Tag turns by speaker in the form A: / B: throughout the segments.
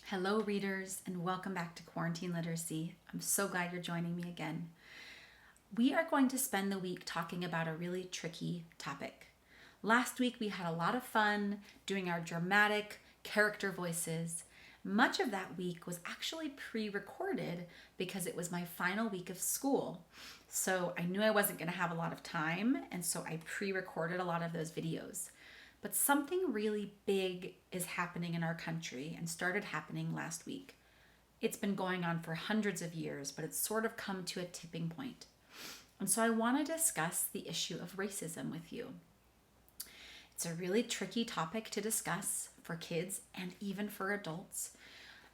A: Hello, readers, and welcome back to Quarantine Literacy. I'm so glad you're joining me again. We are going to spend the week talking about a really tricky topic. Last week, we had a lot of fun doing our dramatic character voices. Much of that week was actually pre-recorded because it was my final week of school. So I knew I wasn't going to have a lot of time, and so I pre-recorded a lot of those videos. But something really big is happening in our country and started happening last week. It's been going on for hundreds of years, but it's sort of come to a tipping point. And so I want to discuss the issue of racism with you. It's a really tricky topic to discuss for kids and even for adults.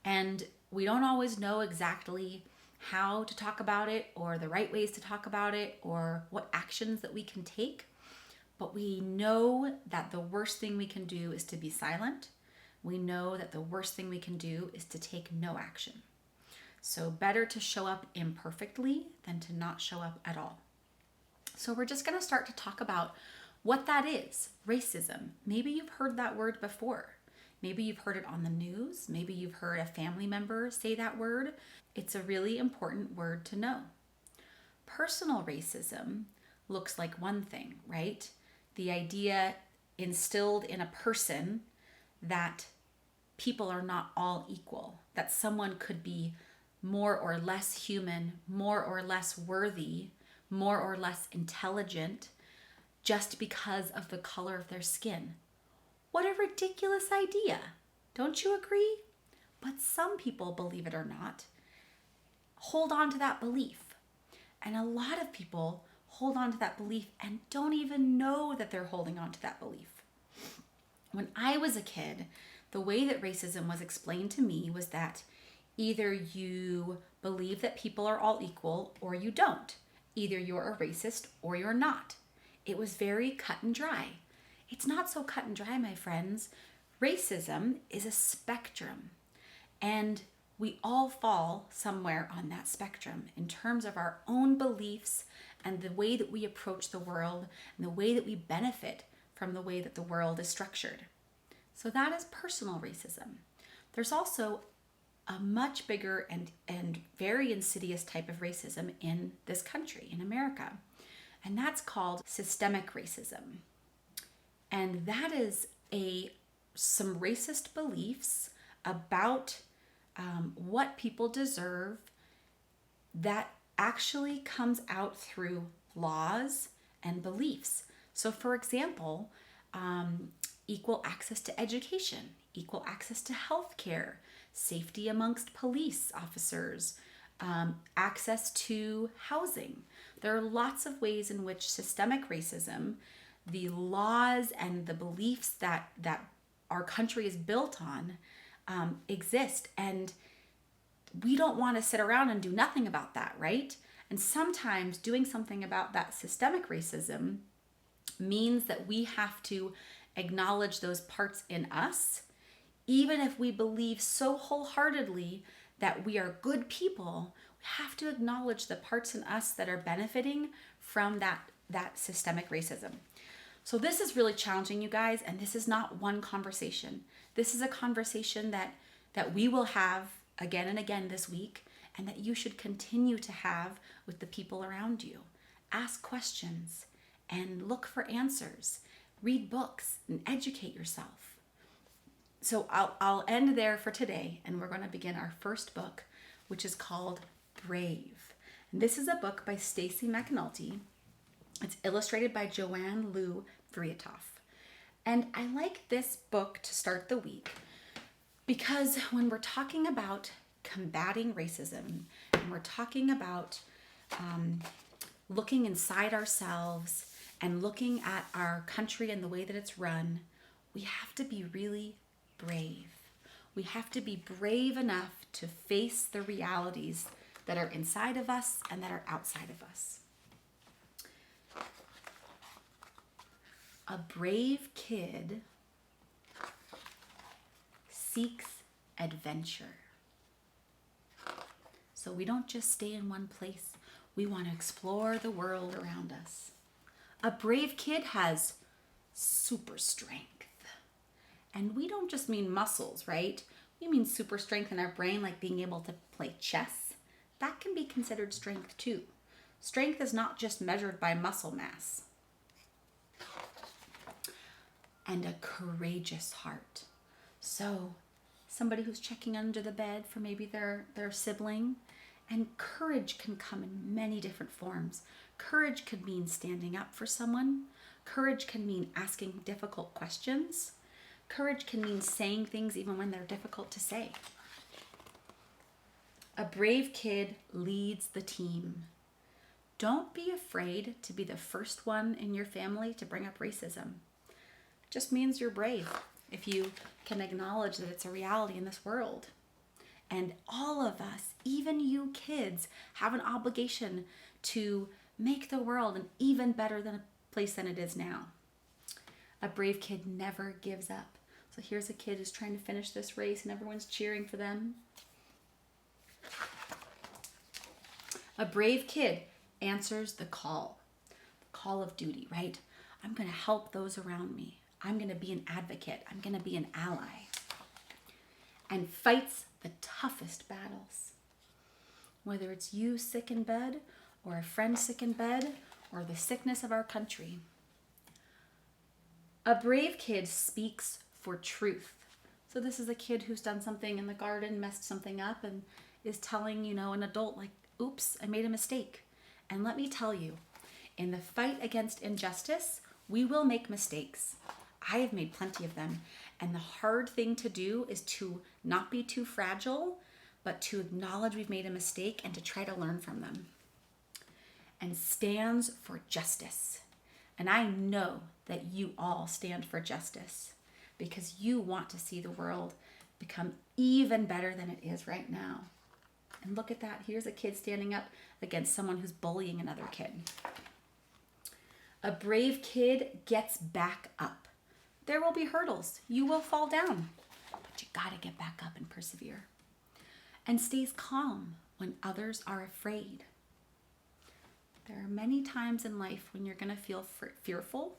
A: And we don't always know exactly how to talk about it or the right ways to talk about it or what actions that we can take. But we know that the worst thing we can do is to be silent. We know that the worst thing we can do is to take no action. So better to show up imperfectly than to not show up at all. So we're just going to start to talk about what that is, racism. Maybe you've heard that word before. Maybe you've heard it on the news. Maybe you've heard a family member say that word. It's a really important word to know. Personal racism looks like one thing, right? The idea instilled in a person that people are not all equal, that someone could be more or less human, more or less worthy, more or less intelligent just because of the color of their skin. What a ridiculous idea. Don't you agree? But some people, believe it or not, hold on to that belief. And a lot of people hold on to that belief and don't even know that they're holding on to that belief. When I was a kid, the way that racism was explained to me was that either you believe that people are all equal or you don't. Either you're a racist or you're not. It was very cut and dry. It's not so cut and dry, my friends. Racism is a spectrum, and we all fall somewhere on that spectrum in terms of our own beliefs and the way that we approach the world and the way that we benefit from the way that the world is structured. So that is personal racism. There's also a much bigger and very insidious type of racism in this country, in America, and that's called systemic racism. And that is some racist beliefs about what people deserve that actually comes out through laws and beliefs. So for example, equal access to education, equal access to health care, safety amongst police officers, access to housing. There are lots of ways in which systemic racism, the laws and the beliefs that our country is built on, exist. And we don't want to sit around and do nothing about that, right? And sometimes doing something about that systemic racism means that we have to acknowledge those parts in us, even if we believe so wholeheartedly that we are good people. We have to acknowledge the parts in us that are benefiting from that systemic racism. So this is really challenging, you guys, and this is not one conversation. This is a conversation that we will have again and again this week, and that you should continue to have with the people around you. Ask questions and look for answers. Read books and educate yourself. So I'll end there for today, and we're going to begin our first book, which is called Brave. And this is a book by Stacey McAnulty. It's illustrated by Joanne Lew-vriethoff. And I like this book to start the week because when we're talking about combating racism and we're talking about looking inside ourselves and looking at our country and the way that it's run, we have to be really brave. We have to be brave enough to face the realities that are inside of us and that are outside of us. A brave kid seeks adventure. So we don't just stay in one place. We want to explore the world around us. A brave kid has super strength. And we don't just mean muscles, right? You mean super strength in our brain, like being able to play chess? That can be considered strength too. Strength is not just measured by muscle mass. And a courageous heart. So, somebody who's checking under the bed for maybe their sibling. And courage can come in many different forms. Courage could mean standing up for someone. Courage can mean asking difficult questions. Courage can mean saying things even when they're difficult to say. A brave kid leads the team. Don't be afraid to be the first one in your family to bring up racism. It just means you're brave if you can acknowledge that it's a reality in this world. And all of us, even you kids, have an obligation to make the world an even better place than it is now. A brave kid never gives up. So here's a kid who's trying to finish this race and everyone's cheering for them. A brave kid answers the call of duty, right? I'm going to help those around me. I'm going to be an advocate. I'm going to be an ally. And fights the toughest battles. Whether it's you sick in bed, or a friend sick in bed, or the sickness of our country. A brave kid speaks for truth. So this is a kid who's done something in the garden, messed something up, and is telling, an adult like, oops, I made a mistake. And let me tell you, in the fight against injustice, we will make mistakes. I have made plenty of them. And the hard thing to do is to not be too fragile, but to acknowledge we've made a mistake and to try to learn from them. And stands for justice. And I know that you all stand for justice because you want to see the world become even better than it is right now. And look at that. Here's a kid standing up against someone who's bullying another kid. A brave kid gets back up. There will be hurdles. You will fall down, but you gotta get back up and persevere. And stays calm when others are afraid. There are many times in life when you're gonna feel fearful,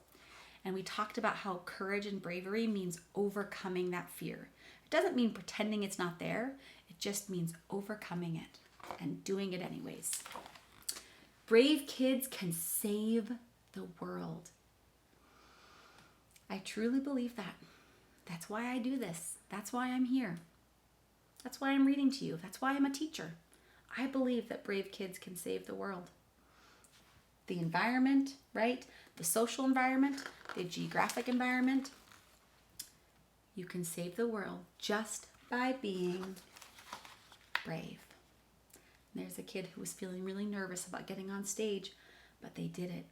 A: and we talked about how courage and bravery means overcoming that fear. It doesn't mean pretending it's not there. It just means overcoming it and doing it anyways. Brave kids can save the world. I truly believe that. That's why I do this. That's why I'm here. That's why I'm reading to you. That's why I'm a teacher. I believe that brave kids can save the world. The environment, right? The social environment, the geographic environment. You can save the world just by being brave. And there's a kid who was feeling really nervous about getting on stage, but they did it.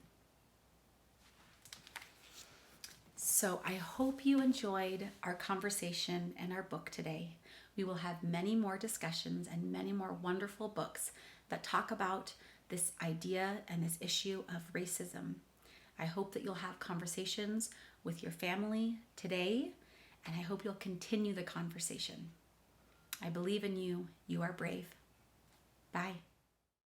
A: So I hope you enjoyed our conversation and our book today. We will have many more discussions and many more wonderful books that talk about this idea and this issue of racism. I hope that you'll have conversations with your family today, and I hope you'll continue the conversation. I believe in you. You are brave. Bye.